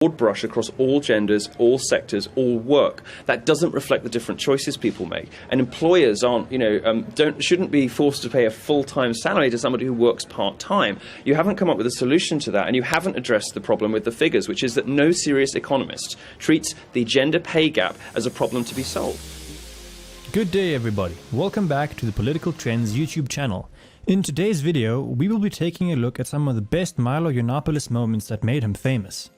broad brush across all genders, all sectors, all work. That doesn't reflect the different choices people make. And employers aren't, shouldn't be forced to pay a full-time salary to somebody who works part-time. You haven't come up with a solution to that, and you haven't addressed the problem with the figures, which is that no serious economist treats the gender pay gap as a problem to be solved. Good day, everybody. Welcome back to the Political Trends YouTube channel. In today's video, we will be taking a look at some of the best Milo Yiannopoulos moments that made him famous.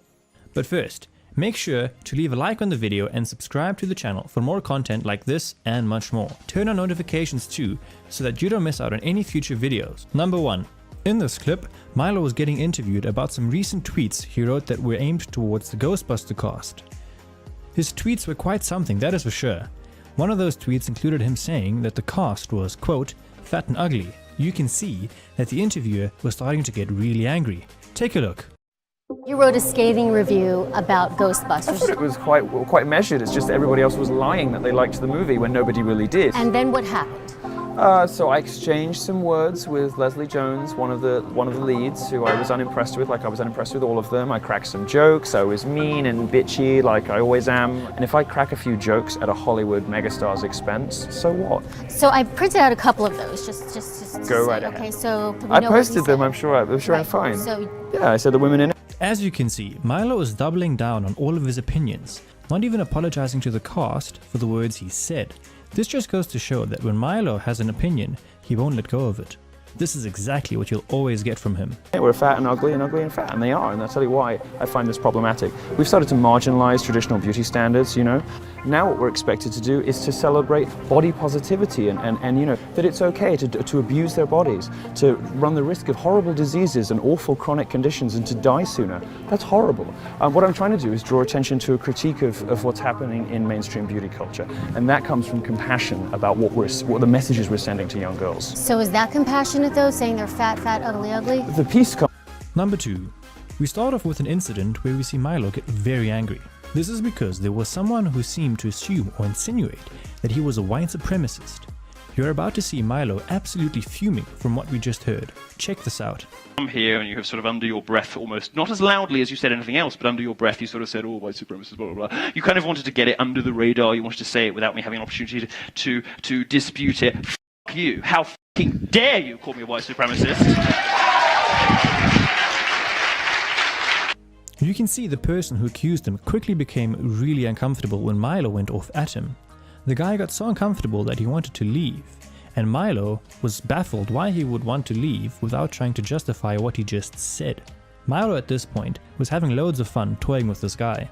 But first, make sure to leave a like on the video and subscribe to the channel for more content like this and much more. Turn on notifications too, so that you don't miss out on any future videos. Number 1. In this clip, Milo was getting interviewed about some recent tweets he wrote that were aimed towards the Ghostbuster cast. His tweets were quite something, that is for sure. One of those tweets included him saying that the cast was, quote, fat and ugly. You can see that the interviewer was starting to get really angry. Take a look. You wrote a scathing review about Ghostbusters. I thought it was quite measured. It's just that everybody else was lying that they liked the movie when nobody really did. And then what happened? So I exchanged some words with Leslie Jones, one of the leads, who I was unimpressed with. Like, I was unimpressed with all of them. I cracked some jokes. I was mean and bitchy, like I always am. And if I crack a few jokes at a Hollywood megastar's expense, so what? So I printed out a couple of those. Just go say, right ahead. Okay, so I posted them. I'm sure I'm fine. So yeah, I said the women in it. As you can see, Milo is doubling down on all of his opinions, not even apologizing to the cast for the words he said. This just goes to show that when Milo has an opinion, he won't let go of it. This is exactly what you'll always get from him. We're fat and ugly and fat, and they are, and I'll tell you why I find this problematic. We've started to marginalize traditional beauty standards, Now what we're expected to do is to celebrate body positivity and that it's okay to abuse their bodies, to run the risk of horrible diseases and awful chronic conditions and to die sooner. That's horrible. What I'm trying to do is draw attention to a critique of what's happening in mainstream beauty culture, and that comes from compassion about what the messages we're sending to young girls. So is that compassionate though, saying they're fat, ugly? The piece comes. Number 2. We start off with an incident where we see Milo get very angry. This is because there was someone who seemed to assume or insinuate that he was a white supremacist. You're about to see Milo absolutely fuming from what we just heard. Check this out. Come here and you have sort of under your breath, almost not as loudly as you said anything else, but under your breath you sort of said, oh, white supremacists, blah, blah, blah. You kind of wanted to get it under the radar. You wanted to say it without me having an opportunity to dispute it. F*** you. How f***ing dare you call me a white supremacist? You can see the person who accused him quickly became really uncomfortable when Milo went off at him. The guy got so uncomfortable that he wanted to leave, and Milo was baffled why he would want to leave without trying to justify what he just said. Milo at this point was having loads of fun toying with this guy.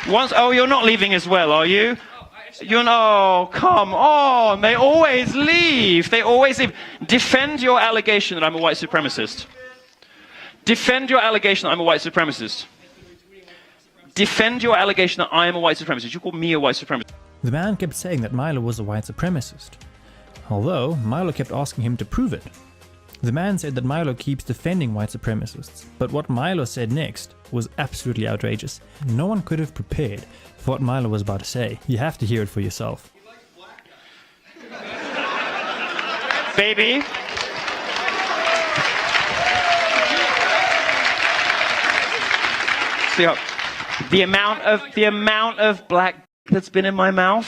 Oh, you're not leaving as well, are you? Oh, come on, they always leave. They always leave. Defend your allegation that I'm a white supremacist. Defend your allegation that I'm a white supremacist. Defend your allegation that I am a white supremacist. You call me a white supremacist. The man kept saying that Milo was a white supremacist, although Milo kept asking him to prove it. The man said that Milo keeps defending white supremacists, but what Milo said next was absolutely outrageous. No one could have prepared for what Milo was about to say. You have to hear it for yourself. Baby. See how the amount of black that's been in my mouth.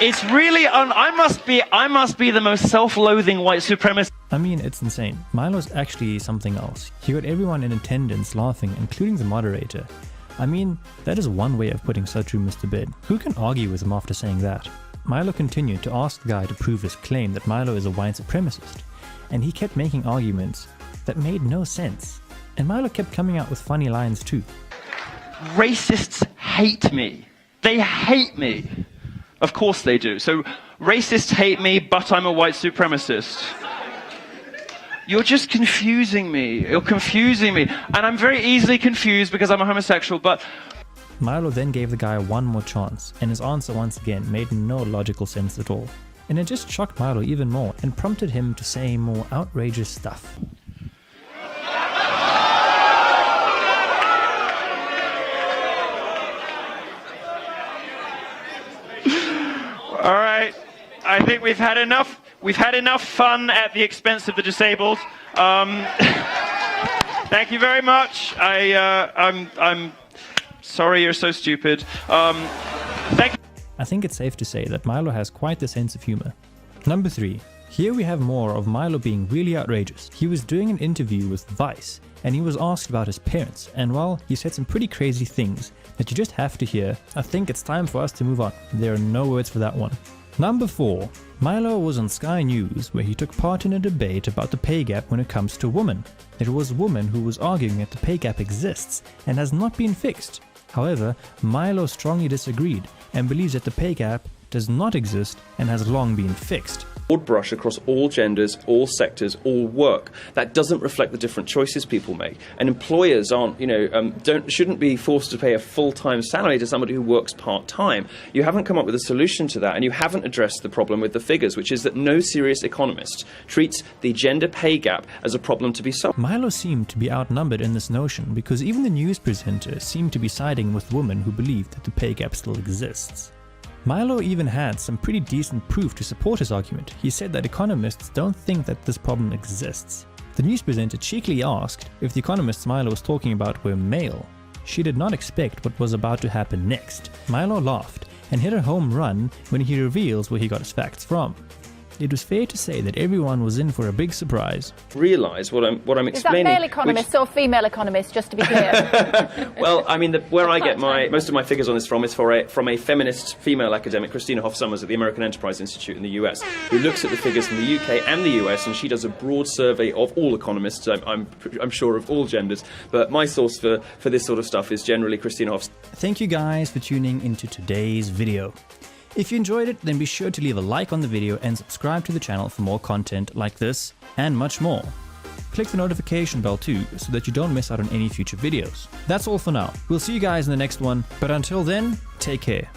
It's really I must be the most self-loathing white supremacist. I mean, it's insane. Milo's actually something else. He got everyone in attendance laughing, including the moderator. I mean, that is one way of putting such rumors to bed. Who can argue with him after saying that? Milo continued to ask the guy to prove his claim that Milo is a white supremacist, and he kept making arguments that made no sense. And Milo kept coming out with funny lines too. Racists hate me. They hate me. Of course they do. So racists hate me, but I'm a white supremacist. You're just confusing me. You're confusing me. And I'm very easily confused because I'm a homosexual, but... Milo then gave the guy one more chance, and his answer once again made no logical sense at all. And it just shocked Milo even more and prompted him to say more outrageous stuff. All right, I think we've had enough fun at the expense of the disabled. Thank you very much. I'm sorry you're so stupid. Thank you. I think it's safe to say that Milo has quite the sense of humor. Number 3. Here we have more of Milo being really outrageous. He was doing an interview with Vice, and he was asked about his parents, and well, he said some pretty crazy things that you just have to hear. I think it's time for us to move on. There are no words for that one. Number 4. Milo was on Sky News where he took part in a debate about the pay gap when it comes to women. It was a woman who was arguing that the pay gap exists and has not been fixed. However, Milo strongly disagreed and believes that the pay gap does not exist and has long been fixed. Broad brush across all genders, all sectors, all work. That doesn't reflect the different choices people make. And employers aren't, shouldn't be forced to pay a full-time salary to somebody who works part-time. You haven't come up with a solution to that, and you haven't addressed the problem with the figures, which is that no serious economist treats the gender pay gap as a problem to be solved. Milo seemed to be outnumbered in this notion because even the news presenters seemed to be siding with women who believed that the pay gap still exists. Milo even had some pretty decent proof to support his argument. He said that economists don't think that this problem exists. The news presenter cheekily asked if the economists Milo was talking about were male. She did not expect what was about to happen next. Milo laughed and hit a home run when he reveals where he got his facts from. It was fair to say that everyone was in for a big surprise. Realise what I'm Is that explaining. male economists or female economists, just to be clear? Well, I mean, where I get most of my figures on this from is from a feminist female academic, Christina Hoff Sommers at the American Enterprise Institute in the US, who looks at the figures from the UK and the US, and she does a broad survey of all economists, I'm sure of all genders, but my source for this sort of stuff is generally Christina Hoff. Thank you guys for tuning into today's video. If you enjoyed it, then be sure to leave a like on the video and subscribe to the channel for more content like this and much more. Click the notification bell too, so that you don't miss out on any future videos. That's all for now. We'll see you guys in the next one, but until then, take care.